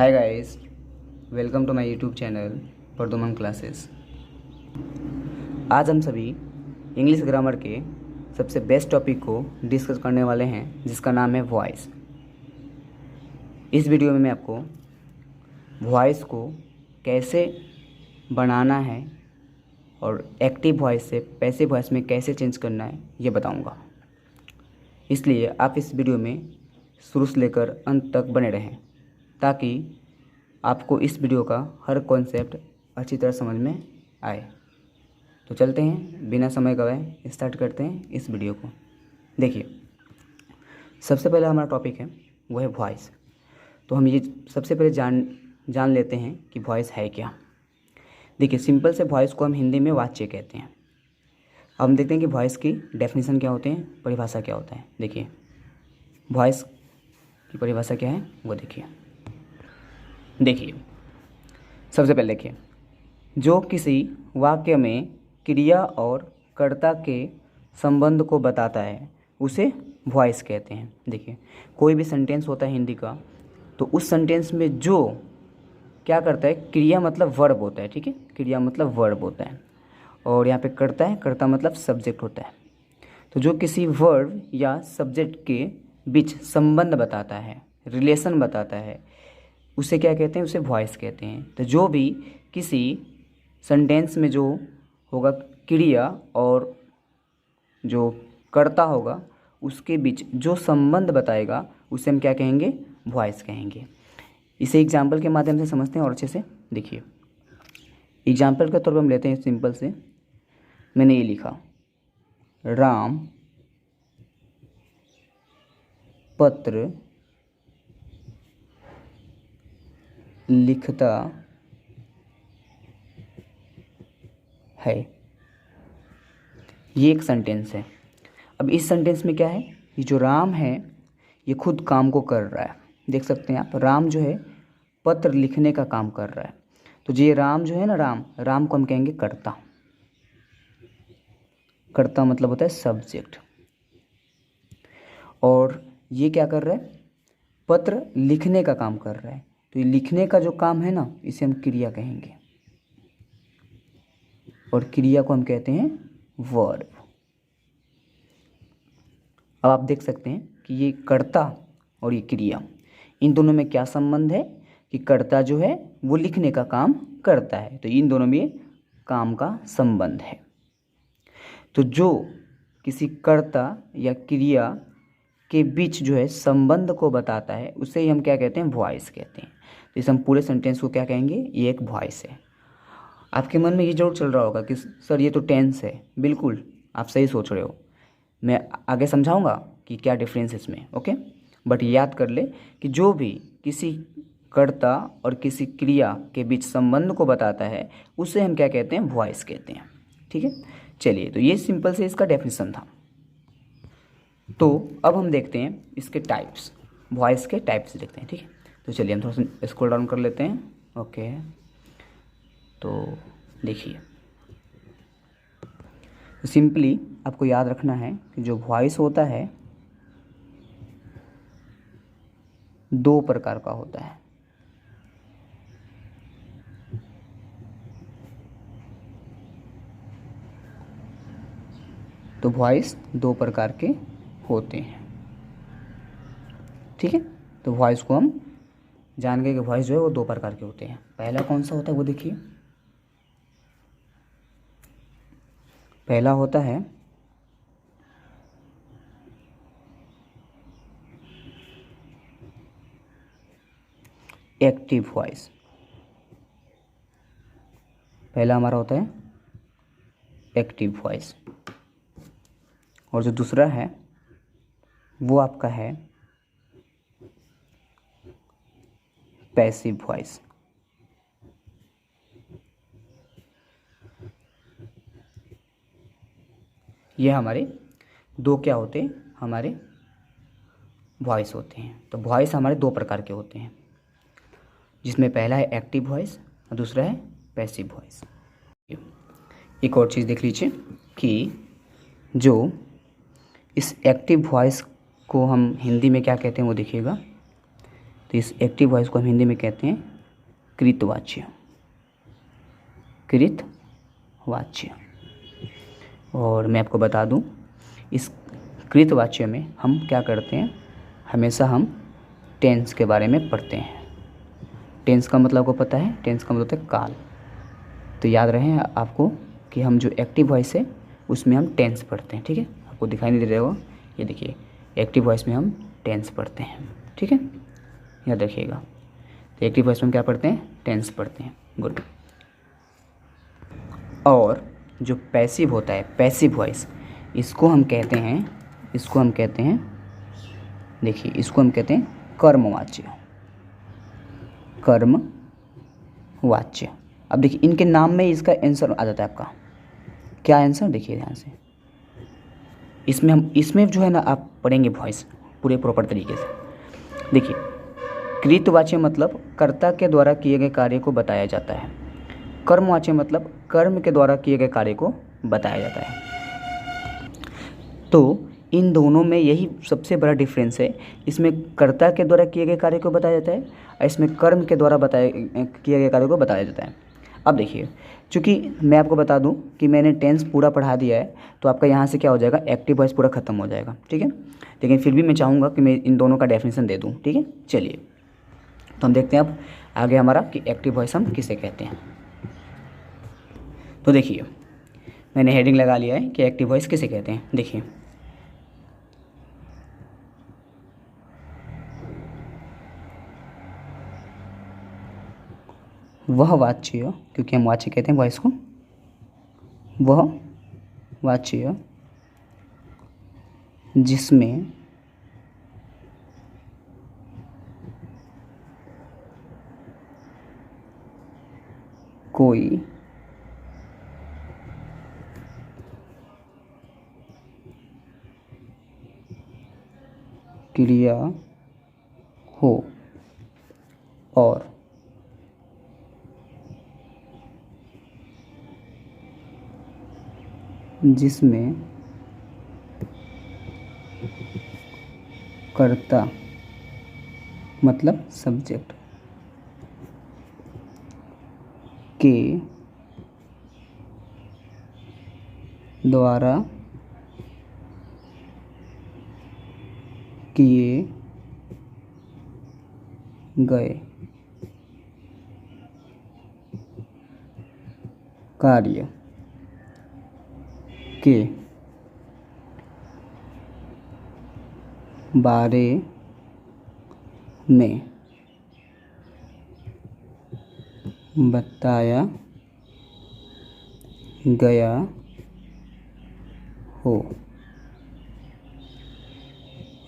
Hi guys, welcome to my YouTube channel Pradyuman classes. आज हम सभी इंग्लिश ग्रामर के सबसे बेस्ट टॉपिक को डिस्कस करने वाले हैं, जिसका नाम है वॉइस। इस वीडियो में मैं आपको वॉइस को कैसे बनाना है और एक्टिव वॉइस से पैसिव वॉइस में कैसे चेंज करना है ये बताऊंगा। इसलिए आप इस वीडियो में शुरू से लेकर अंत तक बने रहें, ताकि आपको इस वीडियो का हर कॉन्सेप्ट अच्छी तरह समझ में आए। तो चलते हैं, बिना समय गवाए स्टार्ट करते हैं इस वीडियो को। देखिए, सबसे पहले हमारा टॉपिक है वो है वॉइस। तो हम ये सबसे पहले जान लेते हैं कि वॉइस है क्या। देखिए, सिंपल से वॉइस को हम हिंदी में वाच्य कहते हैं। अब हम देखते हैं कि वॉइस की डेफिनेशन क्या होते हैं, परिभाषा क्या होता है। देखिए, वॉइस की परिभाषा क्या है वो देखिए सबसे पहले देखिए, जो किसी वाक्य में क्रिया और कर्ता के संबंध को बताता है उसे वॉइस कहते हैं। देखिए, कोई भी सेंटेंस होता है हिंदी का, तो उस सेंटेंस में जो क्या करता है, क्रिया मतलब वर्ब होता है। ठीक है, क्रिया मतलब वर्ब होता है, और यहाँ पे कर्ता है, कर्ता मतलब सब्जेक्ट होता है। तो जो किसी वर्ब या सब्जेक्ट के बीच संबंध बताता है, रिलेशन बताता है, उसे क्या कहते हैं, उसे वॉइस कहते हैं। तो जो भी किसी सेंटेंस में जो होगा क्रिया और जो कर्ता होगा, उसके बीच जो संबंध बताएगा उसे हम क्या कहेंगे, वॉइस कहेंगे। इसे एग्जाम्पल के माध्यम से समझते हैं और अच्छे से। देखिए, एग्जाम्पल के तौर पर हम लेते हैं सिंपल से। मैंने ये लिखा, राम पत्र लिखता है। ये एक सेंटेंस है। अब इस सेंटेंस में क्या है, ये जो राम है ये खुद काम को कर रहा है। देख सकते हैं आप, राम जो है पत्र लिखने का काम कर रहा है। तो ये राम जो है ना, राम को हम कहेंगे कर्ता। कर्ता मतलब होता है सब्जेक्ट। और ये क्या कर रहा है, पत्र लिखने का काम कर रहा है। तो ये लिखने का जो काम है ना, इसे हम क्रिया कहेंगे, और क्रिया को हम कहते हैं वर्ब। अब आप देख सकते हैं कि ये कर्ता और ये क्रिया, इन दोनों में क्या संबंध है कि कर्ता जो है वो लिखने का काम करता है, तो इन दोनों में काम का संबंध है। तो जो किसी कर्ता या क्रिया के बीच जो है संबंध को बताता है, उसे ही हम क्या कहते हैं, वॉइस कहते हैं। तो इस हम पूरे सेंटेंस को क्या कहेंगे, ये एक वॉइस है। आपके मन में ये जरूर चल रहा होगा कि सर ये तो टेंस है। बिल्कुल, आप सही सोच रहे हो। मैं आगे समझाऊंगा कि क्या डिफरेंस है इसमें, ओके। बट याद कर ले कि जो भी किसी कर्ता और किसी क्रिया के बीच संबंध को बताता है, उसे हम क्या कहते हैं, वॉइस कहते हैं। ठीक है, चलिए, तो ये सिंपल से इसका डेफिनेशन था। तो अब हम देखते हैं इसके टाइप्स, वॉइस के टाइप्स देखते हैं। ठीक है, तो चलिए हम थोड़ा सा स्क्रॉल डाउन कर लेते हैं। ओके, तो देखिए, सिंपली आपको याद रखना है कि जो वॉइस होता है दो प्रकार का होता है। तो वॉइस दो प्रकार के होते हैं। ठीक है, तो वॉइस को हम जान गए कि वॉइस जो है वो दो प्रकार के होते हैं। पहला कौन सा होता है वो देखिए, पहला होता है एक्टिव वॉइस। पहला हमारा होता है एक्टिव वॉइस, और जो दूसरा है वो आपका है पैसिव वॉइस। ये हमारे दो क्या होते हैं, हमारे वॉइस होते हैं। तो वॉइस हमारे दो प्रकार के होते हैं, जिसमें पहला है एक्टिव वॉइस और दूसरा है पैसिव वॉइस। एक और चीज़ देख लीजिए कि जो इस एक्टिव वॉइस को हम हिंदी में क्या कहते हैं वो देखिएगा। तो इस एक्टिव वॉइस को हम हिंदी में कहते हैं कृतवाच्य। कृतवाच्य। और मैं आपको बता दूं, इस कृतवाच्य में हम क्या करते हैं, हमेशा हम टेंस के बारे में पढ़ते हैं। टेंस का मतलब आपको पता है, टेंस का मतलब होता है काल। तो याद रहे आपको कि हम जो एक्टिव वॉइस है उसमें हम टेंस पढ़ते हैं। ठीक है, आपको दिखाई नहीं दे रहा होगा, ये देखिए एक्टिव वॉइस में हम टेंस पढ़ते हैं। ठीक है, याद रखिएगा। तो एक्टिव वॉइस में हम क्या पढ़ते हैं, टेंस पढ़ते हैं। गुड। और जो पैसिव होता है, पैसिव वॉइस, इसको हम कहते हैं देखिए, इसको हम कहते हैं कर्मवाच्य। कर्मवाच्य। अब देखिए इनके नाम में इसका आंसर आ जाता है आपका। क्या आंसर, देखिए ध्यान से। इसमें जो है ना आप पढ़ेंगे वॉइस पूरे प्रॉपर तरीके से। देखिए, कृतवाच्य मतलब कर्ता के द्वारा किए गए कार्य को बताया जाता है। कर्मवाच्य मतलब कर्म के द्वारा किए गए कार्य को बताया जाता है। तो इन दोनों में यही सबसे बड़ा डिफरेंस है। इसमें कर्ता के द्वारा किए गए कार्य को बताया जाता है और इसमें कर्म के द्वारा किए गए कार्य को बताया जाता है। अब देखिए, चूँकि मैं आपको बता दूं कि मैंने टेंस पूरा पढ़ा दिया है, तो आपका यहाँ से क्या हो जाएगा, एक्टिव वॉइस पूरा खत्म हो जाएगा। ठीक है, लेकिन फिर भी मैं चाहूँगा कि मैं इन दोनों का डेफिनेशन दे दूँ। ठीक है, चलिए तो हम देखते हैं अब आगे हमारा कि एक्टिव वॉइस हम किसे कहते हैं। तो देखिए, मैंने हेडिंग लगा लिया है कि एक्टिव वॉइस किसे कहते हैं। देखिए, वह वाच्य, क्योंकि हम वाच्य कहते हैं वॉइस को, वह वाच्य जिसमें कोई क्रिया हो और जिसमें कर्ता मतलब सब्जेक्ट के द्वारा किए गए कार्य के बारे में बताया गया हो,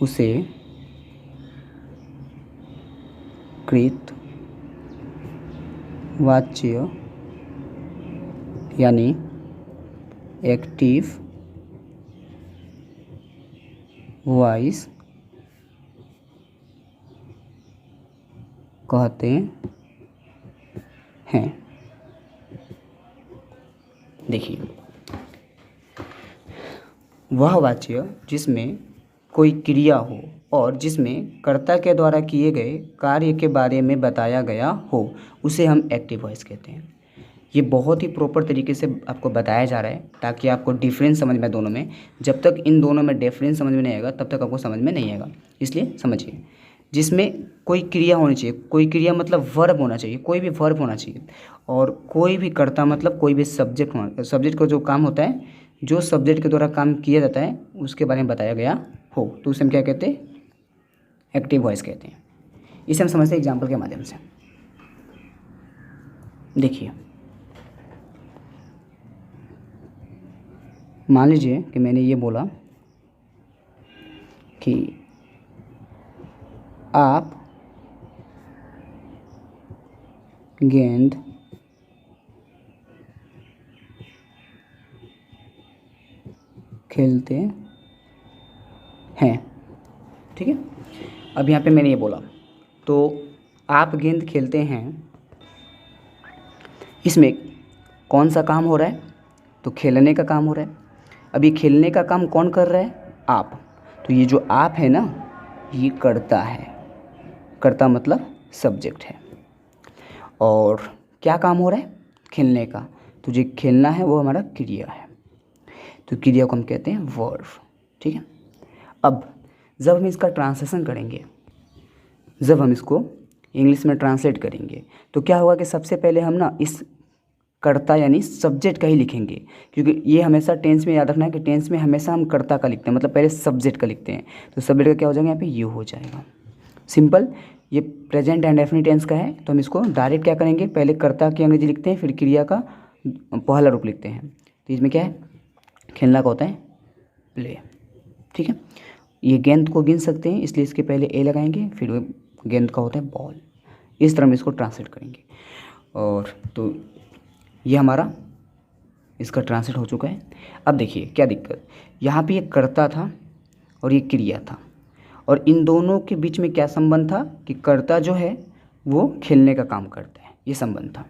उसे कृतवाच्य यानी एक्टिव वॉइस कहते हैं। देखिए, वह वाच्य जिसमें कोई क्रिया हो और जिसमें कर्ता के द्वारा किए गए कार्य के बारे में बताया गया हो, उसे हम एक्टिव वॉइस कहते हैं। ये बहुत ही प्रॉपर तरीके से आपको बताया जा रहा है ताकि आपको डिफरेंस समझ में दोनों में। जब तक इन दोनों में डिफरेंस समझ में नहीं आएगा तब तक आपको समझ में नहीं आएगा। इसलिए समझिए, जिसमें कोई क्रिया होनी चाहिए, कोई क्रिया मतलब वर्ब होना चाहिए, कोई भी वर्ब होना चाहिए, और कोई भी कर्ता मतलब कोई भी सब्जेक्ट होना, सब्जेक्ट का जो काम होता है, जो सब्जेक्ट के द्वारा काम किया जाता है उसके बारे में बताया गया हो, तो उसे हम क्या कहते हैं, एक्टिव वॉइस कहते हैं। इसे हम समझते हैं एग्जाम्पल के माध्यम से। देखिए, मान लीजिए कि मैंने ये बोला कि आप गेंद खेलते हैं। ठीक है, अब यहाँ पे मैंने ये बोला, तो आप गेंद खेलते हैं, इसमें कौन सा काम हो रहा है, तो खेलने का काम हो रहा है। अब ये खेलने का काम कौन कर रहा है, आप। तो ये जो आप है ना, ये कर्ता है, कर्ता मतलब सब्जेक्ट है। और क्या काम हो रहा है? खेलने का। तो जो खेलना है वो हमारा क्रिया है, तो क्रिया को हम कहते हैं वर्ब। ठीक है। अब जब हम इसका ट्रांसलेशन करेंगे, जब हम इसको इंग्लिश में ट्रांसलेट करेंगे, तो क्या होगा कि सबसे पहले हम ना इस कर्ता यानी सब्जेक्ट का ही लिखेंगे, क्योंकि ये हमेशा टेंस में याद रखना है कि टेंस में हमेशा हम कर्ता का लिखते हैं, मतलब पहले सब्जेक्ट का लिखते हैं। तो सब्जेक्ट का क्या हो जाएगा? यहाँ पे यू हो जाएगा। सिंपल। ये प्रेजेंट एंड डेफिनिट टेंस का है, तो हम इसको डायरेक्ट क्या करेंगे? पहले कर्ता की अंग्रेजी लिखते हैं, फिर क्रिया का पहला रूप लिखते हैं। तो इसमें क्या है? खेलना का होता है प्ले। ठीक है। ये गेंद को गिन सकते हैं, इसलिए इसके पहले ए लगाएंगे, फिर गेंद का होता है बॉल। इस तरह हम इसको ट्रांसलेट करेंगे। और तो ये हमारा इसका ट्रांसलेट हो चुका है। अब देखिए क्या दिक्कत, यहाँ पे ये कर्ता था और ये क्रिया था, और इन दोनों के बीच में क्या संबंध था कि कर्ता जो है वो खेलने का काम करता है, ये संबंध था।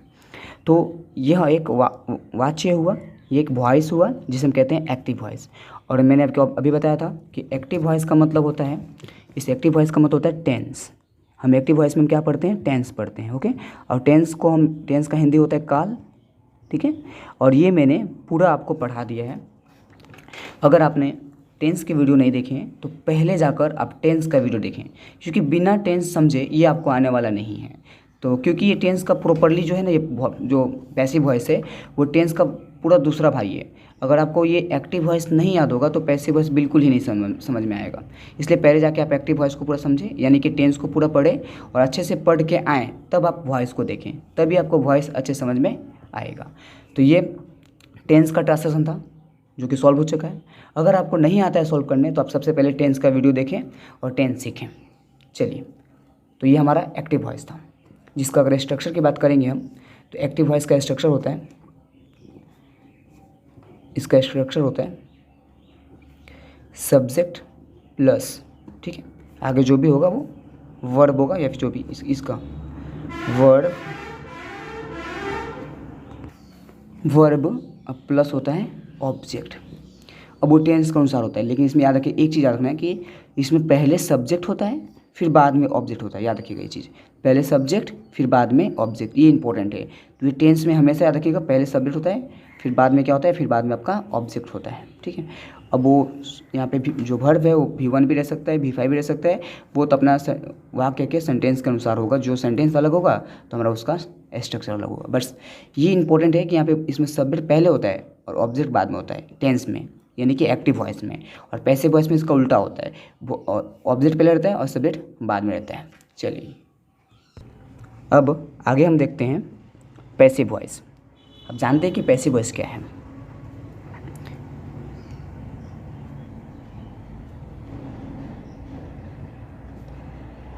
तो यह एक वाच्य हुआ, ये एक वॉइस हुआ जिसे हम कहते हैं एक्टिव वॉइस। और मैंने आपको अभी बताया था कि एक्टिव वॉइस का मतलब होता है, इस एक्टिव वॉइस का मतलब होता है टेंस। हम एक्टिव वॉइस में क्या पढ़ते हैं? टेंस पढ़ते हैं। ओके। और टेंस का हिंदी होता है काल। ठीक है। और ये मैंने पूरा आपको पढ़ा दिया है। अगर आपने टेंस के वीडियो नहीं देखे हैं तो पहले जाकर आप टेंस का वीडियो देखें, क्योंकि बिना टेंस समझे ये आपको आने वाला नहीं है। तो क्योंकि ये टेंस का प्रॉपरली जो है ना, ये जो पैसिव वॉइस है वो टेंस का पूरा दूसरा भाई है। अगर आपको ये एक्टिव वॉइस नहीं याद होगा तो पैसिव वॉइस बिल्कुल ही नहीं समझ में आएगा। इसलिए पहले जाके आप एक्टिव वॉइस को पूरा समझें, यानी कि टेंस को पूरा पढ़ें और अच्छे से पढ़ के आएँ, तब आप वॉइस को देखें, तभी आपको वॉइस अच्छे समझ में आएगा। तो ये टेंस का ट्रांसलेशन था जो कि सॉल्व हो चुका है। अगर आपको नहीं आता है सॉल्व करने तो आप सबसे पहले टेंस का वीडियो देखें और टेंस सीखें। चलिए, तो ये हमारा एक्टिव वॉइस था, जिसका अगर स्ट्रक्चर की बात करेंगे हम, तो एक्टिव वॉइस का स्ट्रक्चर होता है, इसका स्ट्रक्चर होता है सब्जेक्ट प्लस, ठीक है, आगे जो भी होगा वो वर्ब होगा, या फिर जो भी इसका वर्ब प्लस होता है ऑब्जेक्ट। अब वो टेंस के अनुसार होता है, लेकिन इसमें याद रखिए, एक चीज़ याद रखना है कि इसमें पहले सब्जेक्ट होता है फिर बाद में ऑब्जेक्ट होता है। याद रखिएगा ये चीज़, पहले सब्जेक्ट फिर बाद में ऑब्जेक्ट, ये इंपॉर्टेंट है। तो ये टेंस में हमेशा याद रखिएगा, पहले सब्जेक्ट होता है फिर बाद में क्या होता है, फिर बाद में आपका ऑब्जेक्ट होता है। ठीक है। अब वो यहाँ पे जो वर्ब है वो V1 भी रह सकता है, V5 भी रह सकता है, वो तो अपना वाक्य के सेंटेंस के अनुसार होगा। जो सेंटेंस अलग होगा तो हमारा उसका स्ट्रक्चर अलग होगा। बस ये इंपॉर्टेंट है कि यहाँ पे इसमें सब्जेक्ट पहले होता है और ऑब्जेक्ट बाद में होता है टेंस में, यानी कि एक्टिव वॉइस में। और पैसिव वॉइस में इसका उल्टा होता है, वो ऑब्जेक्ट पहले रहता है और सब्जेक्ट बाद में रहता है। चलिए, अब आगे हम देखते हैं पैसिव वॉइस। अब जानते हैं कि पैसिव वॉइस क्या है।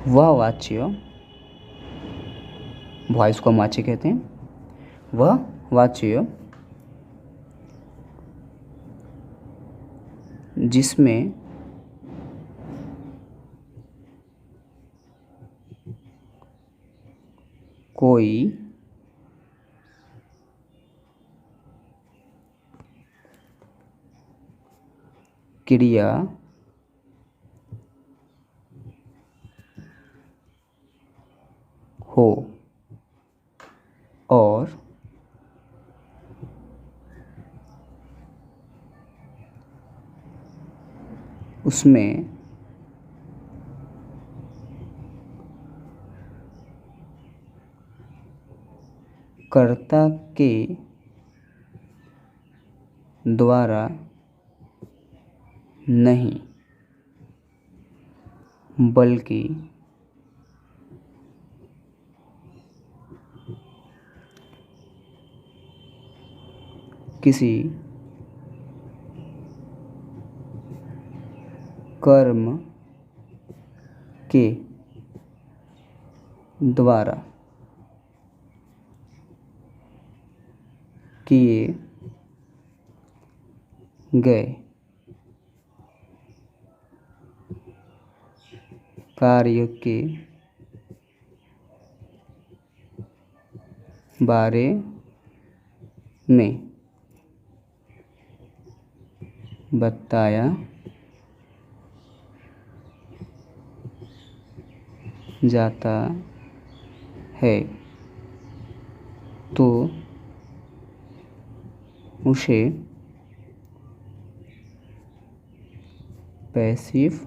वह वाच्य, वॉइस को हम वाच्य कहते हैं, वह वाच्य जिसमें कोई क्रिया हो और उसमें कर्ता के द्वारा नहीं बल्कि किसी कर्म के द्वारा किए गए कार्य के बारे में बताया जाता है तो उसे पैसिव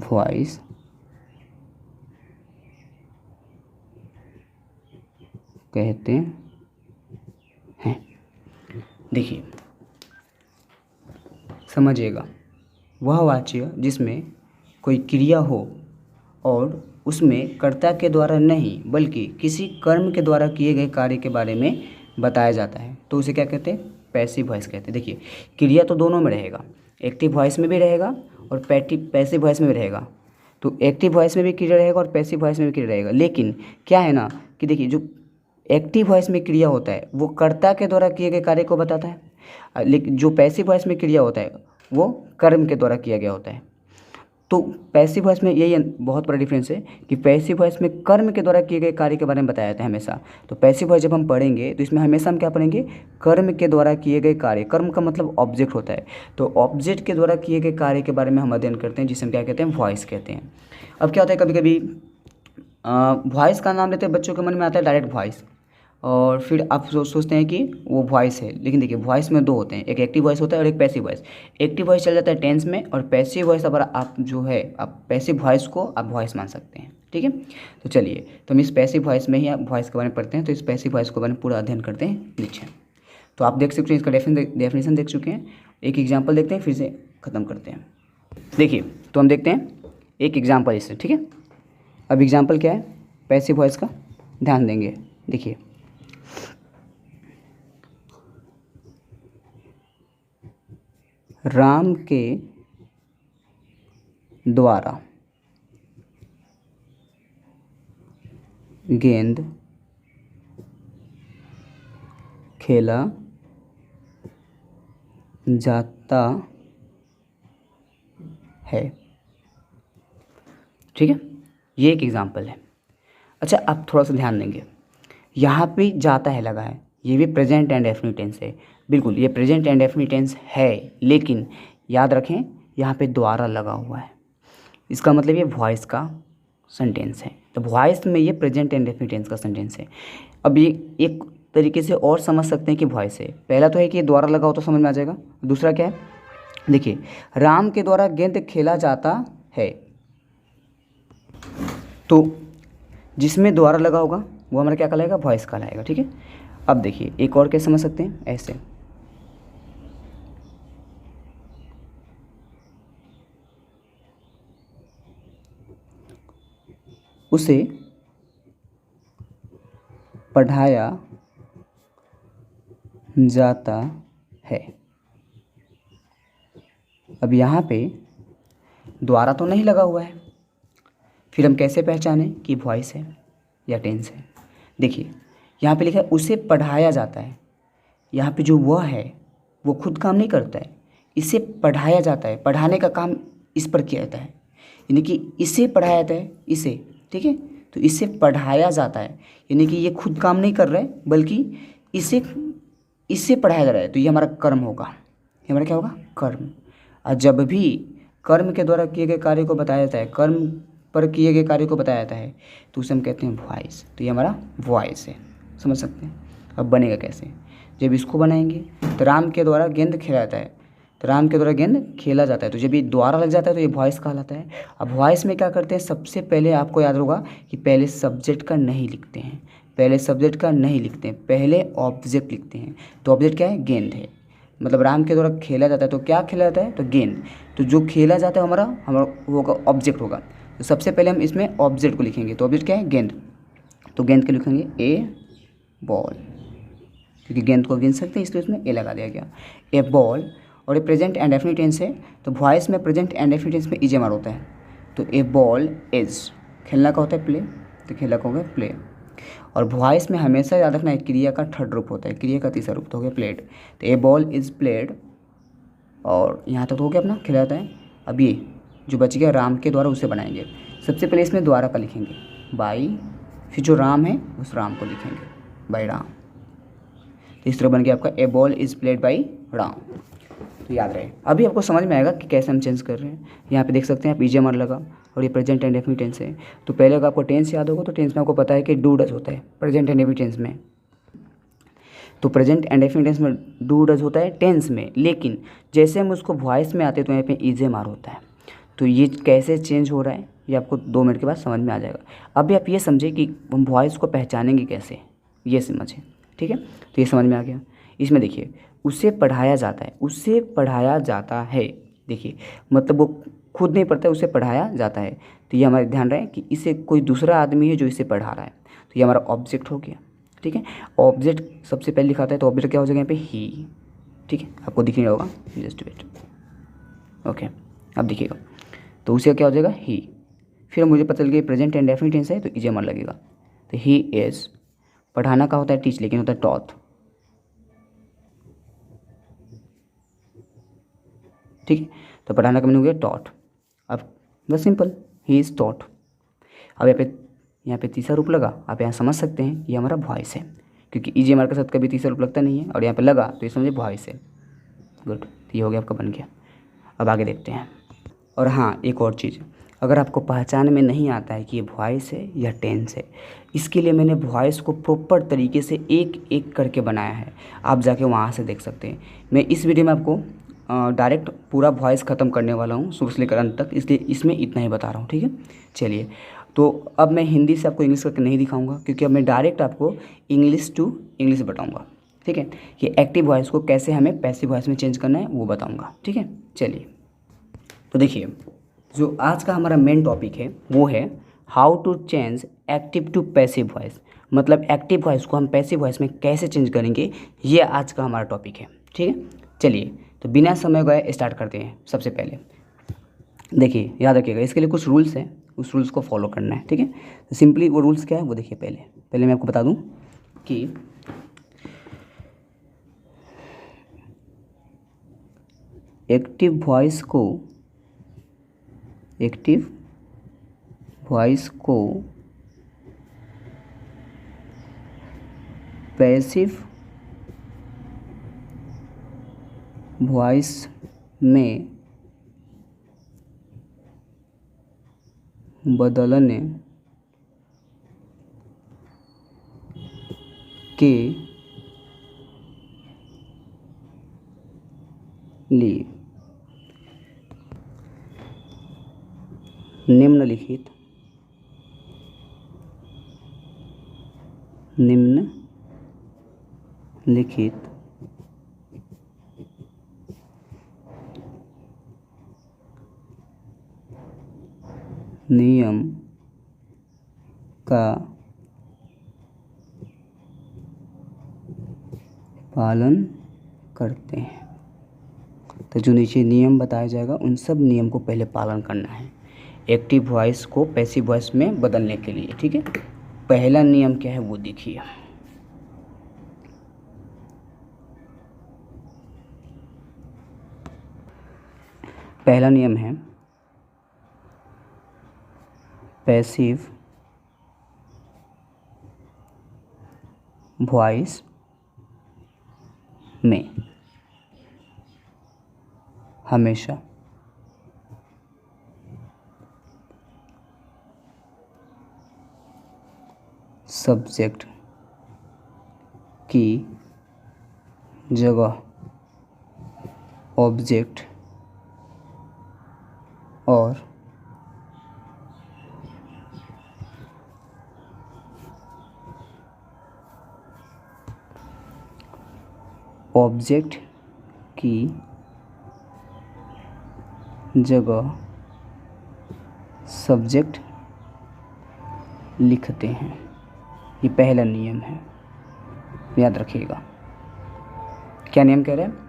वॉइस कहते हैं। देखिए, समझिएगा, वह वाक्य जिसमें कोई क्रिया हो और उसमें कर्ता के द्वारा नहीं बल्कि किसी कर्म के द्वारा किए गए कार्य के बारे में बताया जाता है तो उसे क्या कहते हैं? पैसिव वॉइस कहते हैं। देखिए, क्रिया तो दोनों में रहेगा, एक्टिव वॉइस में भी रहेगा और पैसिव वॉइस में भी रहेगा। तो एक्टिव वॉइस में भी क्रिया रहेगा और पैसिव वॉइस में भी क्रिया रहेगा। लेकिन क्या है ना कि देखिए, जो एक्टिव वॉइस में क्रिया होता है वो कर्ता के द्वारा किए गए कार्य को बताता है, लेकिन जो पैसिव वॉइस में क्रिया होता है वो कर्म के द्वारा किया गया होता है। तो पैसिव वॉइस में यही बहुत बड़ा डिफरेंस है कि पैसिव वॉइस में कर्म के द्वारा किए गए कार्य के बारे में बताया जाता है हमेशा। तो पैसिव वॉइस जब हम पढ़ेंगे तो इसमें हमेशा हम क्या पढ़ेंगे? कर्म के द्वारा किए गए कार्य। कर्म का मतलब ऑब्जेक्ट होता है, तो ऑब्जेक्ट के द्वारा किए गए कार्य के बारे में हम अध्ययन करते हैं, जिसे हम क्या कहते हैं? वॉइस कहते हैं। अब क्या होता है, कभी कभी वॉइस का नाम लेते हैं बच्चों के मन में आता है डायरेक्ट वॉइस, और फिर आप सोचते हैं कि वो वॉइस है। लेकिन देखिए, वॉइस में दो होते हैं, एक एक्टिव वॉइस होता है और एक पैसिव वॉइस। एक्टिव वॉइस चल जाता है टेंस में, और पैसिव वॉइस अगर आप जो है आप पैसिव वॉइस को आप वॉइस मान सकते हैं। ठीक है, तो चलिए, तो हम इस पैसिव वॉइस में ही आप वॉइस के बारे में पढ़ते हैं। तो इस पैसिव वॉइस के बारे में पूरा अध्ययन करते हैं नीचे। तो आप देख सकते हैं, इसका डेफिनेशन देख चुके हैं। एक एग्जाम्पल देखते हैं, फिर से ख़त्म करते हैं। देखिए, तो हम देखते हैं एक एग्जाम्पल इससे। ठीक है, अब एग्जाम्पल क्या है? पैसिव वॉइस का ध्यान देंगे। देखिए, राम के द्वारा गेंद खेला जाता है। ठीक है, ये एक एग्जाम्पल है। अच्छा, आप थोड़ा सा ध्यान देंगे, यहाँ पे जाता है लगा है, ये भी प्रेजेंट एंड डेफिनिट टेंस है। बिल्कुल, ये प्रेजेंट एंड डेफिनिट टेंस है, लेकिन याद रखें यहाँ पे द्वारा लगा हुआ है। इसका मतलब ये वॉइस का सेंटेंस है। तो वॉइस में ये प्रेजेंट एंड डेफिनिट टेंस का सेंटेंस है। अब ये एक तरीके से और समझ सकते हैं कि वॉइस है। पहला तो है कि ये द्वारा लगा हो तो समझ में आ जाएगा। दूसरा क्या है? देखिए, राम के द्वारा गेंद खेला जाता है, तो जिसमें द्वारा लगा होगा वो हमारा क्या कहलाएगा? वॉइस कहलाएगा। ठीक है, अब देखिए, एक और कैसे समझ सकते हैं? ऐसे, उसे पढ़ाया जाता है। अब यहाँ पे द्वारा तो नहीं लगा हुआ है, फिर हम कैसे पहचानें कि वॉइस है या टेंस है? देखिए, यहाँ पे लिखा है उसे पढ़ाया जाता है। यहाँ पे जो वह है वो खुद काम नहीं करता है, इसे पढ़ाया जाता है। पढ़ाने का काम इस पर किया जाता है, यानी कि इसे पढ़ाया जाता है, इसे। ठीक है, तो इसे पढ़ाया जाता है, यानी कि ये खुद काम नहीं कर रहा है बल्कि इसे पढ़ाया जा रहा है। तो ये हमारा कर्म होगा। ये हमारा क्या होगा? कर्म। और जब भी कर्म के द्वारा किए गए कार्य को बताया जाता है, कर्म पर किए गए कार्य को बताया जाता है, तो उसे हम कहते हैं वॉइस। तो ये हमारा वॉइस है, समझ सकते हैं। अब बनेगा कैसे? जब इसको बनाएंगे तो राम के द्वारा गेंद खेला जाता है, तो राम के द्वारा गेंद खेला जाता है, तो जब ये द्वारा लग जाता है तो ये वॉइस कहलाता है। अब वॉइस में क्या करते हैं? सबसे पहले आपको याद होगा कि पहले सब्जेक्ट का नहीं लिखते हैं, पहले सब्जेक्ट का नहीं लिखते हैं, पहले ऑब्जेक्ट लिखते हैं। तो ऑब्जेक्ट क्या है? गेंद है। मतलब राम के द्वारा खेला जाता है, तो क्या खेला जाता है? तो गेंद। तो जो खेला जाता है हमारा होगा ऑब्जेक्ट होगा। तो सबसे पहले हम इसमें ऑब्जेक्ट को लिखेंगे। तो ऑब्जेक्ट क्या है? गेंद। तो गेंद के लिखेंगे ए बॉल, क्योंकि गेंद को गिन सकते हैं इसलिए इसमें ए लगा दिया गया, ए बॉल। और ये प्रेजेंट एंड डेफिनिट टेंस है, तो वॉइस में प्रेजेंट एंड डेफिनिट टेंस में इज होता है। तो ए बॉल इज, खेलना का होता है प्ले, तो खेला का हो गया प्ले। और वॉइस में हमेशा याद रखना है क्रिया का थर्ड रूप होता है, क्रिया का तीसरा रूप तो हो गया प्लेड। तो ए बॉल इज प्लेड, और यहाँ तक तो हो गया अपना खेला जाता है। अब ये जो बच गया राम के द्वारा, उसे बनाएंगे। सबसे पहले इसमें द्वारा का लिखेंगे बाई, फिर जो राम है उस राम को लिखेंगे बाई राम। तो इस तरह बन गया आपका a ball is played by Ram. तो याद रहे, अभी आपको समझ में आएगा कि कैसे हम चेंज कर रहे हैं। यहाँ पे देख सकते हैं आप ईजे लगा, और ये प्रेजेंट एंड डेफिनिट टेंस है। तो पहले अगर आपको टेंस याद होगा तो टेंस में आपको पता है कि डू डज होता है प्रेजेंट एंड डेफिनिट टेंस में। तो प्रेजेंट एंड डेफिनिट टेंस में डू डज होता है टेंस में, लेकिन जैसे हम उसको वॉइस में आते हैं तो यहाँ पे इज एम आर होता है। तो ये कैसे चेंज हो रहा है ये आपको 2 मिनट के बाद समझ में आ जाएगा। अभी आप ये समझे कि हम वॉइस को पहचानेंगे कैसे, ये समझें, ठीक है। तो ये समझ में आ गया। इसमें देखिए उसे पढ़ाया जाता है, उसे पढ़ाया जाता है, देखिए मतलब वो खुद नहीं पढ़ता है, उसे पढ़ाया जाता है। तो ये हमारे ध्यान रहे कि इसे कोई दूसरा आदमी है जो इसे पढ़ा रहा है। तो ये हमारा ऑब्जेक्ट हो गया, ठीक है। ऑब्जेक्ट सबसे पहले लिखाता है तो ऑब्जेक्ट क्या हो जाएगा यहाँ पे ही, ठीक है। आपको दिख नहीं होगा, जस्ट वेट, ओके अब दिखेगा। तो उसे क्या हो जाएगा ही। फिर मुझे पता चल गया प्रेजेंट एंड डेफिनिट टेंस है तो इज एम आर लगेगा। तो ही इज, पढ़ाना का होता है टीच, लेकिन होता है टॉट, ठीक है। तो पढ़ाना का मीनिंग हो गया टॉट। अब बस सिंपल, ही इज़ टॉट। अब यहाँ पे तीसरा रूप लगा, आप यहाँ समझ सकते हैं ये हमारा वॉइस है, क्योंकि ई जी एम आर के साथ कभी तीसरा रूप लगता नहीं है, और यहाँ पे लगा तो ये समझे वॉइस है। गुड, तो ये हो गया आपका बन गया। अब आगे देखते हैं। और हाँ एक और चीज़, अगर आपको पहचान में नहीं आता है कि ये वॉइस है या टेंस है, इसके लिए मैंने वॉइस को प्रॉपर तरीके से एक एक करके बनाया है, आप जाके वहाँ से देख सकते हैं। मैं इस वीडियो में आपको डायरेक्ट पूरा वॉइस ख़त्म करने वाला हूँ शुरू से लेकर अंत तक, इसलिए इसमें इतना ही बता रहा हूँ, ठीक है। चलिए, तो अब मैं हिंदी से आपको इंग्लिश करके नहीं दिखाऊंगा, क्योंकि अब मैं डायरेक्ट आपको इंग्लिश टू इंग्लिश बताऊंगा, ठीक है। कि एक्टिव वॉइस को कैसे हमें पैसिव वॉइस में चेंज करना है वो बताऊंगा, ठीक है। चलिए, तो देखिए जो आज का हमारा मेन टॉपिक है वो है how to change active to passive voice. मतलब एक्टिव वॉइस को हम पैसिव वॉइस में कैसे चेंज करेंगे, ये आज का हमारा टॉपिक है, ठीक है। चलिए, तो बिना समय गए स्टार्ट करते हैं। सबसे पहले देखिए, याद रखिएगा इसके लिए कुछ रूल्स हैं, उस रूल्स को फॉलो करना है, ठीक है। तो सिंपली वो रूल्स क्या है वो देखिए। पहले मैं आपको बता दूं कि एक्टिव वॉइस को पैसिव वॉइस में बदलने के लिए निम्नलिखित नियम का पालन करते हैं। तो जो नीचे नियम बताया जाएगा उन सब नियम को पहले पालन करना है एक्टिव वॉइस को पैसिव वॉइस में बदलने के लिए, ठीक है। पहला नियम क्या है वो देखिए। पहला नियम है पैसिव वॉइस में हमेशा सब्जेक्ट की जगह ऑब्जेक्ट और ऑब्जेक्ट की जगह सब्जेक्ट लिखते हैं। ये पहला नियम है, याद रखिएगा। क्या नियम कह रहे हैं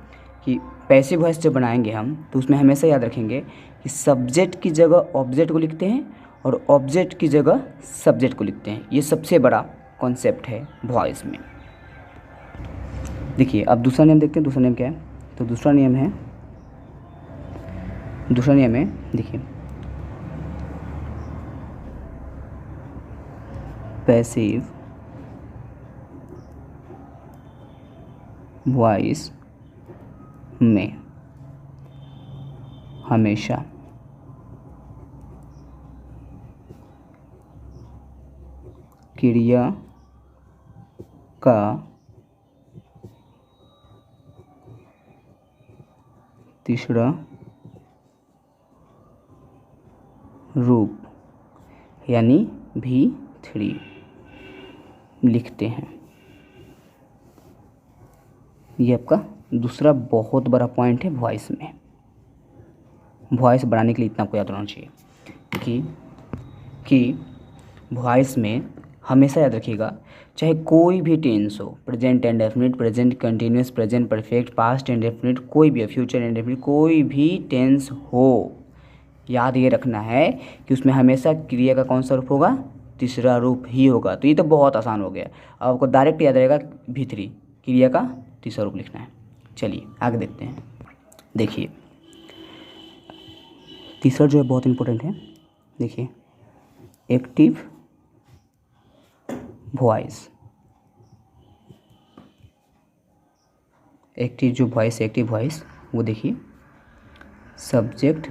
कि पैसिव वॉइस जब बनाएंगे हम तो उसमें हमेशा याद रखेंगे कि सब्जेक्ट की जगह ऑब्जेक्ट को लिखते हैं और ऑब्जेक्ट की जगह सब्जेक्ट को लिखते हैं। ये सबसे बड़ा कॉन्सेप्ट है वॉइस में। देखिए, अब दूसरा नियम देखते हैं। दूसरा नियम क्या है? तो दूसरा नियम है देखिए, पैसिव वॉइस में हमेशा क्रिया का तीसरा रूप यानी V3 लिखते हैं। ये आपका दूसरा बहुत बड़ा पॉइंट है वॉइस में। वॉइस बढ़ाने के लिए इतना आपको याद होना चाहिए कि वॉइस में हमेशा याद रखिएगा, चाहे कोई भी टेंस हो, present indefinite, present continuous, present perfect, past indefinite, कोई भी, फ्यूचर इंडेफिनिट, कोई भी टेंस हो, याद ये रखना है कि उसमें हमेशा क्रिया का कौन सा रूप होगा, तीसरा रूप ही होगा। तो ये तो बहुत आसान हो गया। अब आपको डायरेक्ट याद रहेगा V3, क्रिया का तीसरा रूप लिखना है। चलिए आगे देखते हैं। देखिए तीसरा जो है बहुत इम्पोर्टेंट है। देखिए एक्टिव वॉइस, एक्टिव जो वॉइस, एक्टिव वॉइस वो देखिए subject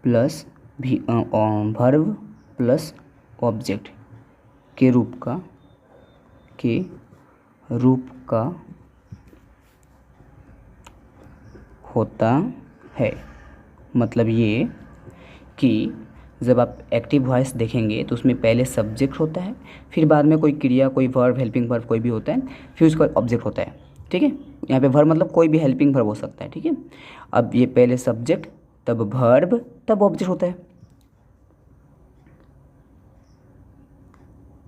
plus verb plus object के रूप का होता है। मतलब ये कि जब आप एक्टिव वॉइस देखेंगे तो उसमें पहले सब्जेक्ट होता है, फिर बाद में कोई क्रिया, कोई वर्ब, हेल्पिंग वर्ब कोई भी होता है, फिर उसका ऑब्जेक्ट होता है। ठीक है, यहाँ पे वर्ब मतलब कोई भी हेल्पिंग वर्ब हो सकता है। ठीक है, अब ये पहले सब्जेक्ट, तब वर्ब, तब ऑब्जेक्ट होता है।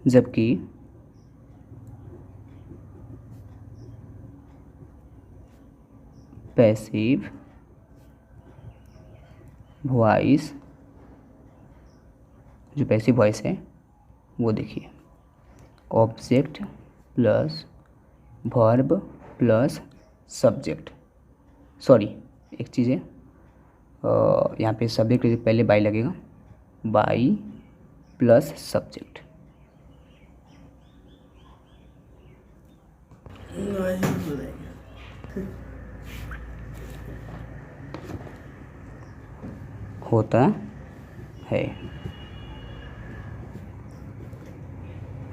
जबकि पैसिव वॉइस, जो पैसिव वॉइस है वो देखिए object plus verb plus subject, sorry एक चीज़ है, यहाँ पे सब्जेक्ट पहले बाई लगेगा, बाई प्लस सब्जेक्ट। होता है।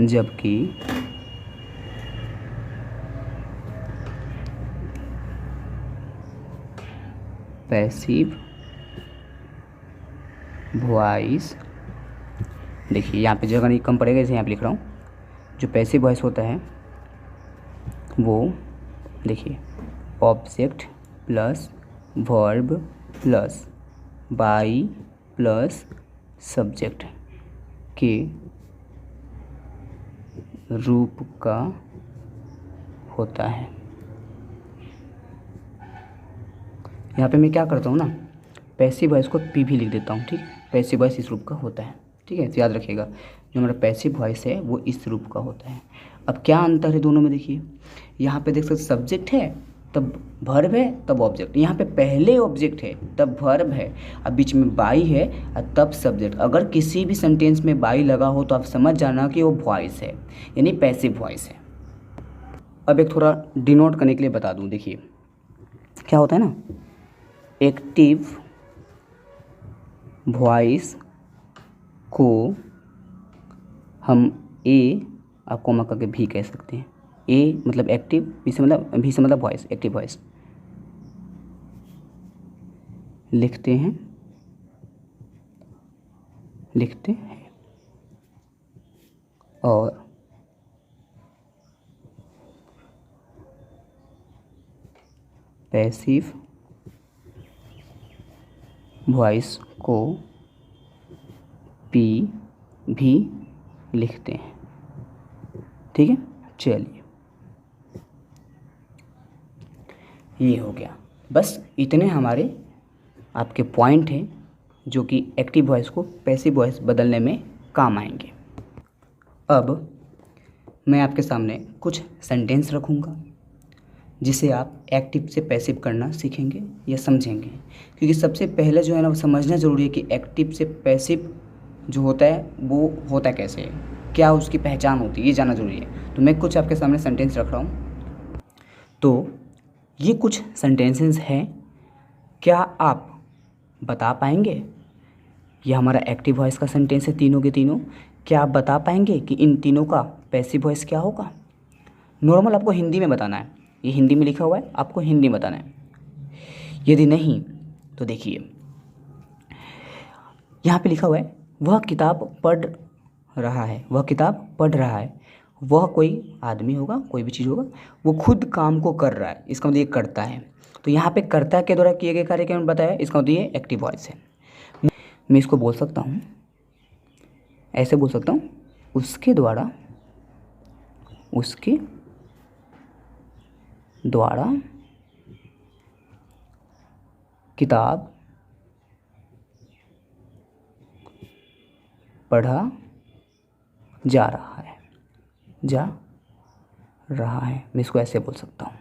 जबकि पैसिव वॉइस, देखिए यहाँ पे जगह नहीं कम पड़ेगा, इसे यहाँ पे लिख रहा हूँ। जो पैसिव वॉइस होता है वो देखिए object plus verb plus by plus subject के रूप का होता है। यहाँ पे मैं क्या करता हूँ ना, पैसिव वॉइस को पी भी लिख देता हूँ। ठीक, पैसिव वॉइस इस रूप का होता है। ठीक है, तो याद रखिएगा जो हमारा पैसिव वॉइस है वो इस रूप का होता है। अब क्या अंतर है दोनों में, देखिए यहाँ पे देख सकते सब्जेक्ट है तब वर्ब है तब ऑब्जेक्ट, यहाँ पे पहले ऑब्जेक्ट है तब वर्ब है, अब बीच में बाई है और तब सब्जेक्ट। अगर किसी भी सेंटेंस में बाई लगा हो तो आप समझ जाना कि वो वॉइस है, यानी पैसिव वॉइस है। अब एक थोड़ा डिनोट करने के लिए बता दूँ, देखिए क्या होता है ना, एक्टिव वॉइस को हम ए आप कोमा करके भी कह सकते हैं। ए मतलब एक्टिव, बी से मतलब वॉइस, एक्टिव वॉइस लिखते हैं और पैसिव वॉइस को पी भी लिखते हैं। ठीक है, चलिए ये हो गया। बस इतने हमारे आपके पॉइंट हैं जो कि एक्टिव वॉइस को पैसिव वॉइस बदलने में काम आएंगे। अब मैं आपके सामने कुछ सेंटेंस रखूँगा जिसे आप एक्टिव से पैसिव करना सीखेंगे या समझेंगे, क्योंकि सबसे पहले जो है ना वो समझना ज़रूरी है कि एक्टिव से पैसिव जो होता है वो होता कैसे है, क्या उसकी पहचान होती है, ये जानना ज़रूरी है। तो मैं कुछ आपके सामने सेंटेंस रख रहा हूँ। तो ये कुछ सेंटेंसेस हैं, क्या आप बता पाएंगे ये हमारा एक्टिव वॉइस का सेंटेंस है तीनों के तीनों, क्या आप बता पाएंगे कि इन तीनों का पैसिव वॉइस क्या होगा? नॉर्मल आपको हिंदी में बताना है, ये हिंदी में लिखा हुआ है, आपको हिंदी में बताना है। यदि नहीं तो देखिए यहाँ पे लिखा हुआ है वह किताब पढ़ रहा है, वह किताब पढ़ रहा है। वह कोई आदमी होगा, कोई भी चीज़ होगा, वो खुद काम को कर रहा है, इसका मतलब ये करता है। तो यहाँ पे कर्ता के द्वारा किए गए कार्य के बताया, इसका मतलब ये एक्टिव वॉइस है। मैं इसको बोल सकता हूँ, ऐसे बोल सकता हूँ, उसके द्वारा किताब पढ़ा जा रहा है। मैं इसको ऐसे बोल सकता हूँ,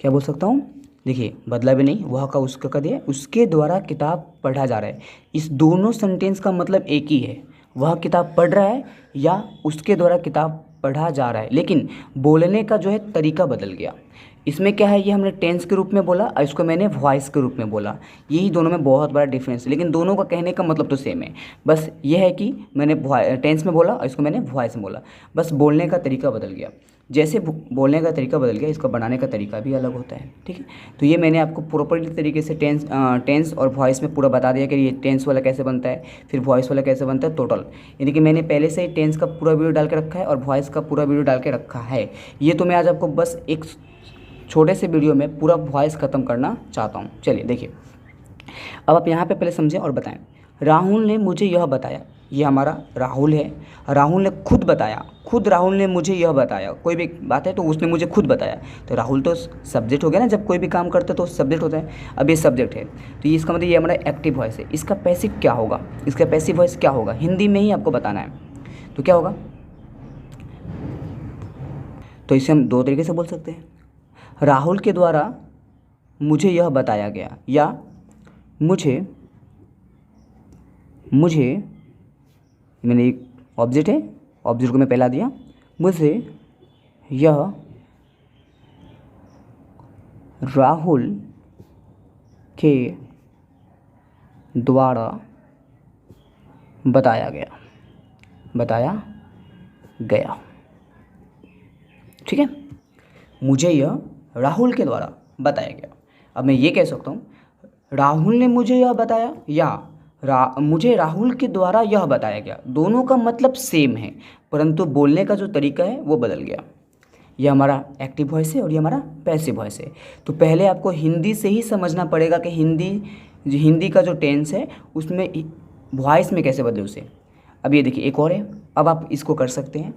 क्या बोल सकता हूँ? देखिए बदला भी नहीं, वह का उसका कर दिया, उसके द्वारा किताब पढ़ा जा रहा है। इस दोनों सेंटेंस का मतलब एक ही है, वह किताब पढ़ रहा है या उसके द्वारा किताब पढ़ा जा रहा है, लेकिन बोलने का जो है तरीका बदल गया। इसमें क्या है, ये हमने टेंस के रूप में बोला और इसको मैंने वॉइस के रूप में बोला। यही दोनों में बहुत बड़ा डिफरेंस है, लेकिन दोनों का कहने का मतलब तो सेम है। बस ये है कि मैंने टेंस में बोला और इसको मैंने वॉइस में बोला, बस बोलने का तरीका बदल गया। जैसे बोलने का तरीका बदल गया, इसका बनाने का तरीका भी अलग होता है, ठीक है। तो ये मैंने आपको प्रॉपर्ली तरीके से टेंस और वॉइस में पूरा बता दिया कि ये टेंस वाला कैसे बनता है, फिर वॉइस वाला कैसे बनता है टोटल। यानी कि मैंने पहले से ही टेंस का पूरा वीडियो डाल के रखा है और वॉइस का पूरा वीडियो डाल के रखा है। ये तो मैं आज आपको बस एक छोटे से वीडियो में पूरा वॉइस ख़त्म करना चाहता हूँ। चलिए देखिए, अब आप यहाँ पे पहले समझें और बताएं। राहुल ने मुझे यह बताया, ये हमारा राहुल है, राहुल ने खुद बताया, खुद राहुल ने मुझे यह बताया। कोई भी बात है तो उसने मुझे खुद बताया, तो राहुल तो सब्जेक्ट हो गया ना, जब कोई भी काम करते तो सब्जेक्ट होता है। अब ये सब्जेक्ट है तो ये इसका मतलब ये हमारा एक्टिव वॉइस है। इसका पैसिव क्या होगा, इसका पैसिव वॉइस क्या होगा, हिंदी में ही आपको बताना है। तो क्या होगा, तो इसे हम दो तरीके से बोल सकते हैं। राहुल के द्वारा मुझे यह बताया गया, या मुझे मैंने एक ऑब्जेक्ट है, ऑब्जेक्ट को मैं पहला दिया, मुझे यह राहुल के द्वारा बताया गया, ठीक है। मुझे यह राहुल के द्वारा बताया गया। अब मैं ये कह सकता हूँ राहुल ने मुझे यह बताया, या मुझे राहुल के द्वारा यह बताया गया। दोनों का मतलब सेम है, परंतु बोलने का जो तरीका है वो बदल गया। ये हमारा एक्टिव वॉइस है और ये हमारा पैसिव वॉइस है। तो पहले आपको हिंदी से ही समझना पड़ेगा कि हिंदी का जो टेंस है उसमें वॉइस में कैसे बदले उसे। अब ये देखिए एक और है, अब आप इसको कर सकते हैं।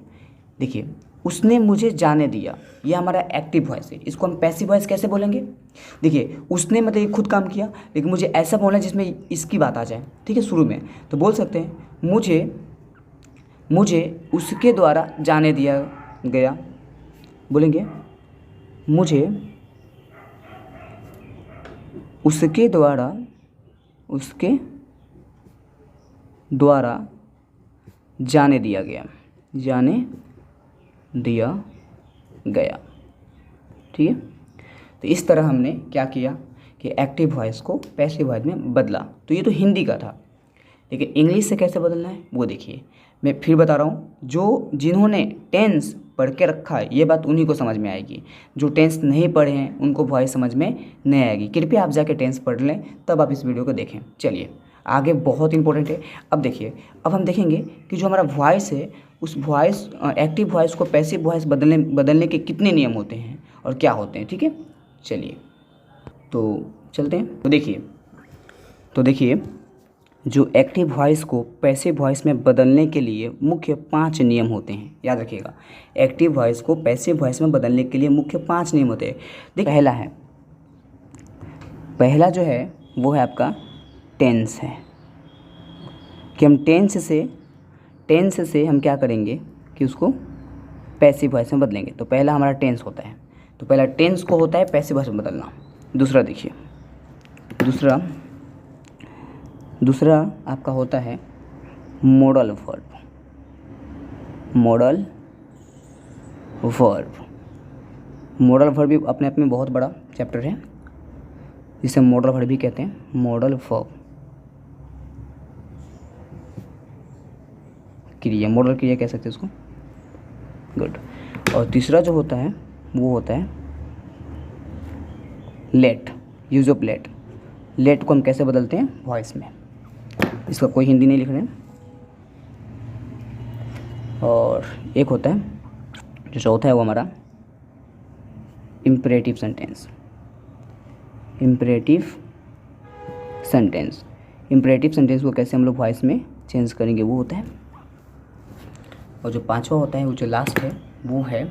देखिए, उसने मुझे जाने दिया, ये हमारा एक्टिव वॉइस है। इसको हम पैसिव वॉइस कैसे बोलेंगे? देखिए, उसने मतलब ये खुद काम किया, लेकिन मुझे ऐसा बोलना है जिसमें इसकी बात आ जाए, ठीक है, शुरू में। तो बोल सकते हैं मुझे उसके द्वारा जाने दिया गया। बोलेंगे मुझे उसके द्वारा जाने दिया गया, ठीक है। तो इस तरह हमने क्या किया कि एक्टिव वॉइस को पैसिव वॉइस में बदला। तो ये तो हिंदी का था, लेकिन इंग्लिश से कैसे बदलना है वो देखिए। मैं फिर बता रहा हूँ, जिन्होंने टेंस पढ़ के रखा है ये बात उन्हीं को समझ में आएगी। जो टेंस नहीं पढ़े हैं उनको वॉइस समझ में नहीं आएगी। कृपया आप जाके टेंस पढ़ लें, तब आप इस वीडियो को देखें। चलिए आगे, बहुत इंपॉर्टेंट है। अब देखिए, अब हम देखेंगे कि जो हमारा वॉइस है उस एक्टिव वॉइस को पैसिव वॉइस बदलने के कितने नियम होते हैं और क्या होते हैं, ठीक है। चलिए तो चलते हैं। तो देखिए जो एक्टिव वॉइस को पैसिव वॉइस में बदलने के लिए मुख्य 5 नियम होते हैं, याद रखिएगा। एक्टिव वॉइस को पैसिव वॉइस में बदलने के लिए मुख्य 5 नियम होते हैं। देखिए पहला जो है वो है आपका टेंस है, कि हम टेंस से हम क्या करेंगे कि उसको पैसिव वॉइस में बदलेंगे। तो पहला हमारा टेंस होता है, तो पहला टेंस को होता है पैसिव वॉइस में बदलना। दूसरा देखिए, दूसरा आपका होता है मॉडल वर्ब। मॉडल वर्ब भी अपने आप में बहुत बड़ा चैप्टर है, जिसे मॉडल वर्ब भी कहते हैं। मॉडल वर्ब क्रिया, मॉडल क्रिया कह सकते हैं उसको। गुड। और तीसरा जो होता है वो होता है let, use of let. Let को हम कैसे बदलते हैं वॉइस में, इसका कोई हिंदी नहीं लिख रहे हैं। और एक होता है जो चौथा है वो हमारा imperative sentence. Imperative sentence, imperative sentence को कैसे हम लोग वॉइस में चेंज करेंगे वो होता है। और जो पांचवा होता है वो जो लास्ट है वो है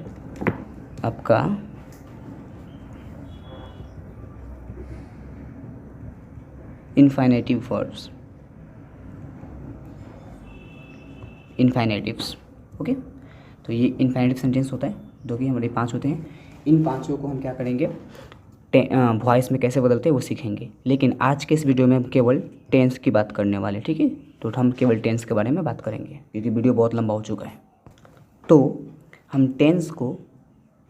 आपका इन्फाइनेटिव वर्ड्स, इन्फाइनेटिव्स। ओके, तो ये इन्फाइनेटिव सेंटेंस होता है जो कि हमारे 5 होते हैं। इन पांचों को हम क्या करेंगे वॉइस में कैसे बदलते हैं वो सीखेंगे। लेकिन आज के इस वीडियो में हम केवल टेंस की बात करने वाले, ठीक है। तो हम केवल टेंस के बारे में बात करेंगे क्योंकि वीडियो बहुत लंबा हो चुका है। तो हम टेंस को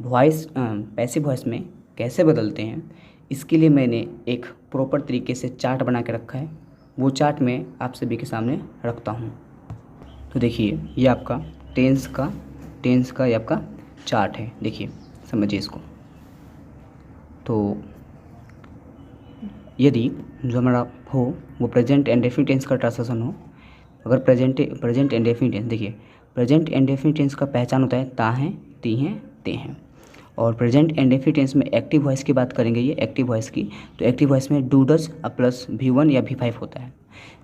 वॉइस पैसिव वॉइस में कैसे बदलते हैं, इसके लिए मैंने एक प्रॉपर तरीके से चार्ट बना के रखा है। वो चार्ट मैं आप सभी के सामने रखता हूँ। तो देखिए ये आपका टेंस का ये आपका चार्ट है, देखिए समझिए इसको। तो यदि जो हमारा हो वो प्रेजेंट एंड डेफिनिट टेंस का ट्रांसलेशन हो, अगर प्रेजेंट एंड डेफिनिट टेंस, देखिए प्रेजेंट एंड डेफिनिट टेंस का पहचान होता है ता हैं, ती हैं, ते हैं। और प्रेजेंट एंड डेफिनिट टेंस में एक्टिव वॉइस की बात करेंगे, ये एक्टिव वॉइस की। तो एक्टिव वॉइस में डू डज प्लस V1 या V5 होता है।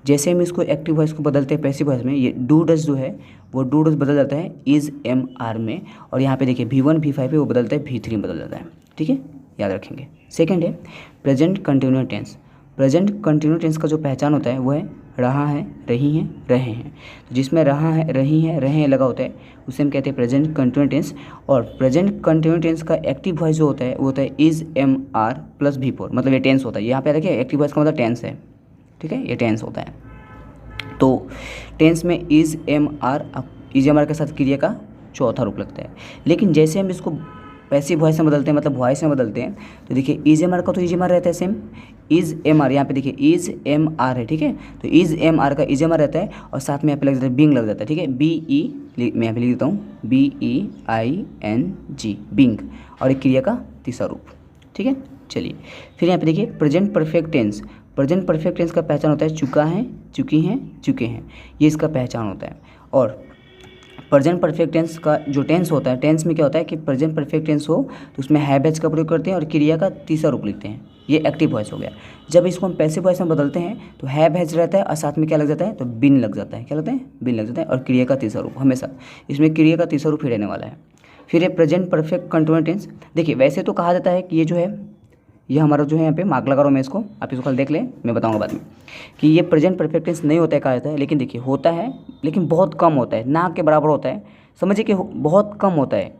जैसे हम इसको एक्टिव वॉइस को बदलते हैं पैसिव वॉइस में, ये डू डज जो है वो डू डज बदल जाता है इज MR में। और यहाँ पे देखिए V1 V5 है वो बदलता है V3 में बदल जाता है, ठीक है, याद रखेंगे। सेकंड है present continuous tense. Present continuous tense का जो पहचान होता है वो है रहा है, रही हैं, रहे हैं। तो जिसमें रहा है, रही हैं, रहे हैं लगा होता है उसे हम कहते हैं प्रेजेंट कंटिन्यूअस टेंस। और प्रेजेंट कंटिन्यूअस टेंस का एक्टिव वॉइस जो होता है वो होता है इज MR प्लस V4, मतलब ये टेंस होता है। यहाँ पे देखिए एक्टिव वॉइस का मतलब टेंस है, ठीक है, ये टेंस होता है। तो टेंस में इज MR के साथ क्रिया का चौथा रूप लगता है। लेकिन जैसे हम इसको पैसिव वॉइस में बदलते हैं, मतलब वॉइस में बदलते हैं, तो देखिए इज MR का तो इज MR रहता है सेम। इज MR यहाँ पे देखिए इज MR है, ठीक है। तो इज MR का इज MR रहता है और साथ में यहाँ पे लग जाता है बिंग लग जाता है, ठीक है। BE मैं यहाँ पे लिख देता हूँ BEING, बिंग। और एक क्रिया का तीसरा रूप, ठीक है। चलिए फिर यहाँ पे देखिए present perfect tense. Present perfect tense का पहचान होता है चुका है, चुकी हैं, चुके हैं, ये इसका पहचान होता है। और प्रेजेंट परफेक्ट टेंस का जो टेंस होता है, टेंस में क्या होता है कि प्रेजेंट परफेक्ट टेंस हो तो उसमें हैव हैज का प्रयोग करते हैं और क्रिया का तीसरा रूप लिखते हैं, ये एक्टिव वॉइस हो गया। जब इसको हम पैसिव वॉइस में बदलते हैं तो हैव हैज रहता है और साथ में क्या लग जाता है, तो बिन लग जाता है। क्या लगता है, बिन लग जाता है। और क्रिया का तीसरा रूप, हमेशा इसमें क्रिया का तीसरा रूप ही रहने वाला है। फिर ये प्रेजेंट परफेक्ट कंटिन्यूअस टेंस। देखिए वैसे तो कहा जाता है कि ये जो है ये हमारा जो है यहाँ पे मार्क लगा रहा हूँ मैं इसको, आप इसको कल देख लें, मैं बताऊँगा बाद में कि ये प्रेजेंट परफेक्ट टेंस नहीं होता है कहा जाता है। लेकिन देखिए होता है, लेकिन बहुत कम होता है, ना के बराबर होता है। समझिए कि बहुत कम होता है,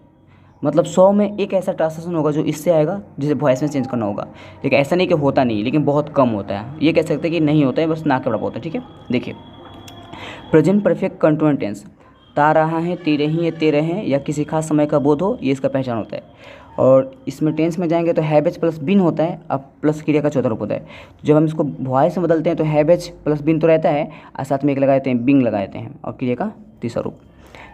मतलब 100 में एक ऐसा ट्रांसलेशन होगा जो इससे आएगा जिसे वॉइस में चेंज करना होगा। लेकिन ऐसा नहीं कि होता नहीं, लेकिन बहुत कम होता है। ये कह सकते हैं कि नहीं होता है, बस ना के बराबर होता है, ठीक है। देखिए प्रेजेंट परफेक्ट कंटिन्यूअस टेंस, ता रहा है, ती रही है, ते रहे हैं, या किसी खास समय का बोध हो, ये इसका पहचान होता है। और इसमें टेंस में जाएंगे तो हैव प्लस बिन होता है, अब प्लस क्रिया का चौथा रूप होता है। जब हम इसको वॉइस में बदलते हैं तो हैव प्लस बिन तो रहता है और साथ में एक लगा देते हैं, बिंग लगा देते हैं, और क्रिया का तीसरा रूप।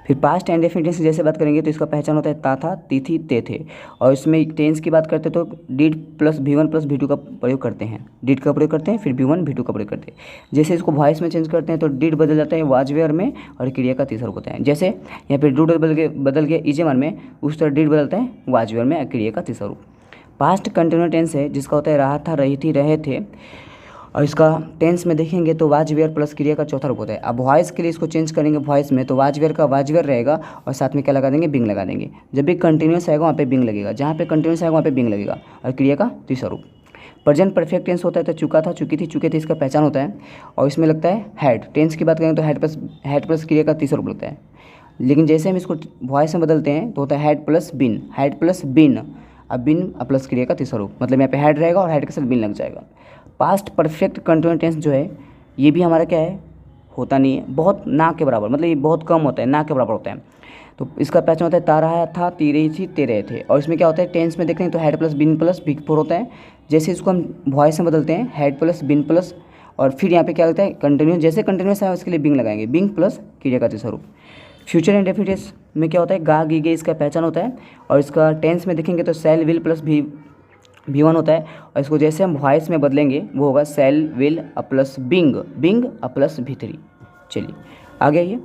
फिर पास्ट एंड डेफिनिट टेंस जैसे बात करेंगे तो इसका पहचान होता है ता था, ती थी, ते थे। और इसमें टेंस की बात करते तो did plus V1 plus V2 का प्रयोग करते हैं, डिड का प्रयोग करते हैं, फिर V1 V2 का प्रयोग करते हैं। जैसे इसको वॉइस में चेंज करते हैं तो डिड बदल जाता है वाज वेयर में और क्रिया का तीसरा रूप होता है। जैसे यहाँ पे डू बदल गया इज MR में, उस तरह डिड बदलता है वाज वेयर में और क्रिया का तीसरा रूप। पास्ट कंटिन्यूअस टेंस है जिसका होता है रहा था, रही थी, रहे थे। और इसका टेंस में देखेंगे तो वाज वेयर प्लस क्रिया का चौथा रूप होता है। अब वॉइस के लिए इसको चेंज करेंगे वॉइस में तो वाज वेयर का वाज वेयर रहेगा और साथ में क्या लगा देंगे, बिंग लगा देंगे। जब भी कंटिन्यूस आएगा वहाँ पे बिंग लगेगा, जहाँ पे कंटिन्यूस आएगा वहाँ पे बिंग लगेगा, और क्रिया का तीसरा रूप। प्रेजेंट परफेक्ट टेंस होता है तो चुका था, चुकी थी, चुके थे, इसका पहचान होता है। और इसमें लगता है हैड। टेंस की बात करें तो हैड प्लस क्रिया का तीसरा रूप लगता है। लेकिन जैसे हम इसको वॉइस में बदलते हैं तो होता है had plus been, had plus been, अब बिन प्लस क्रिया का तीसरा रूप, मतलब यहाँ पे हैड रहेगा और हैड के साथ बिन लग जाएगा। पास्ट परफेक्ट कंटिन्यूअस टेंस जो है ये भी हमारा क्या है, होता नहीं है, बहुत ना के बराबर, मतलब ये बहुत कम होता है, ना के बराबर होता है। तो इसका पहचान होता है ता रहा था, ती रही थी, ते रहे थे। और इसमें क्या होता है टेंस में देखते हैं तो had plus been plus V4 होता है। जैसे इसको हम वॉइस में बदलते हैं हैड प्लस बिन प्लस और फिर यहाँ पे क्या लगता है कंटिन्यूस, जैसे कंटिन्यूस है उसके लिए बिंग लगाएंगे, बिंग प्लस क्रिया का तीसरा रूप। फ्यूचर इंडेफिनिट में क्या होता है, गा गी गे इसका पहचान होता है, और इसका टेंस में देखेंगे तो सेल विल प्लस V1 होता है, और इसको जैसे हम वॉइस में बदलेंगे वो होगा shall will plus being, being plus V3। चलिए आगे आइए।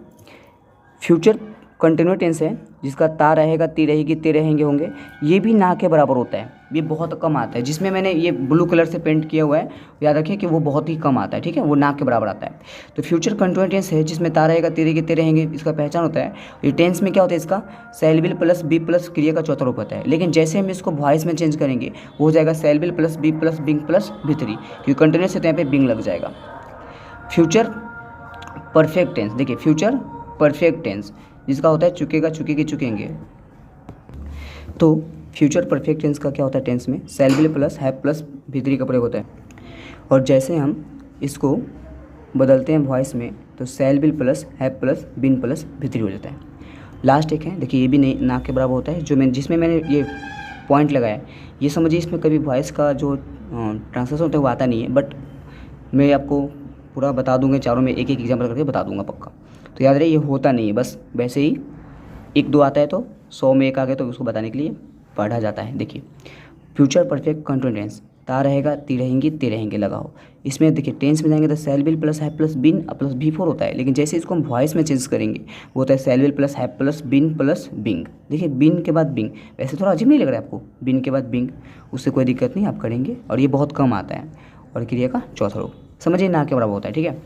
फ्यूचर कंटिन्यूस टेंस है जिसका ता रहेगा, ती रहेगी, ते रहेंगे होंगे, ये भी ना के बराबर होता है, ये बहुत कम आता है। जिसमें मैंने ये ब्लू कलर से पेंट किया हुआ है याद रखिए कि वो बहुत ही कम आता है, ठीक है, वो ना के बराबर आता है। तो फ्यूचर कंटिन्यूस टेंस है जिसमें ता रहेगा, ती रहेगी, ते रहेंगे, इसका पहचान होता है। ये टेंस में क्या होता है, इसका shall will plus be plus क्रिया का चौथा रूप होता है। लेकिन जैसे हम इसको वॉइस में चेंज करेंगे वो हो जाएगा shall will plus be plus being plus V3, क्योंकि कंटिन्यूस है तो यहाँ पे बिंग लग जाएगा। फ्यूचर परफेक्ट टेंस, देखिए फ्यूचर परफेक्ट टेंस जिसका होता है चुकेगा, चुकेगी, चुकेंगे। तो फ्यूचर परफेक्ट टेंस का क्या होता है, टेंस में shall will plus have plus V3 का प्रयोग होता है। और जैसे हम इसको बदलते हैं वॉइस में तो shall will plus have plus been plus V3 हो जाता है। लास्ट एक है, देखिए ये भी नहीं ना के बराबर होता है, जिसमें मैंने ये पॉइंट लगाया, ये समझिए इसमें कभी वॉइस का जो ट्रांसलेशन होता है वो आता नहीं है, बट मैं आपको पूरा बता दूंगा, चारों में एक एक एग्जाम्पल करके बता दूंगा पक्का। तो याद रहे ये होता नहीं है, बस वैसे ही 1-2 आता है तो 100 में 1 आ गया तो उसको बताने के लिए पढ़ा जाता है। देखिए फ्यूचर परफेक्ट कंटिन्यूस टेंस, ता रहेगा, ती रहेंगी, ते रहेंगे लगाओ। इसमें देखिए टेंस में जाएंगे तो shall will plus have plus been plus V4 होता है। लेकिन जैसे इसको हम वॉइस में चेंज करेंगे वो होता है shall will plus have plus been plus being. देखिए बिन के बाद बिंग, वैसे थोड़ा अजीब नहीं लग रहा है आपको, बिन के बाद बिंग, उससे कोई दिक्कत नहीं, आप करेंगे। और ये बहुत कम आता है, और क्रिया का चौथा रूप समझिए ना के बराबर होता है, ठीक है।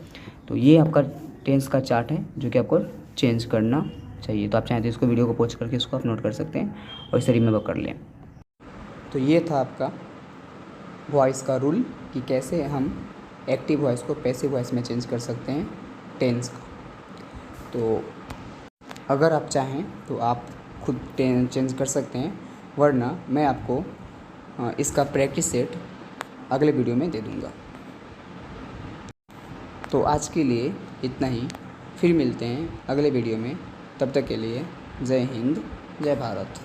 तो ये आपका टेंस का चार्ट है जो कि आपको चेंज करना चाहिए। तो आप चाहें तो इसको वीडियो को पॉज करके इसको आप नोट कर सकते हैं और इसे रिमेंबर कर लें। तो ये था आपका वॉइस का रूल कि कैसे हम एक्टिव वॉइस को पैसिव वॉइस में चेंज कर सकते हैं टेंस का। तो अगर आप चाहें तो आप खुद चेंज कर सकते हैं, वरना मैं आपको इसका प्रैक्टिस सेट अगले वीडियो में दे दूँगा। तो आज के लिए इतना ही, फिर मिलते हैं अगले वीडियो में। तब तक के लिए जय हिंद, जय भारत।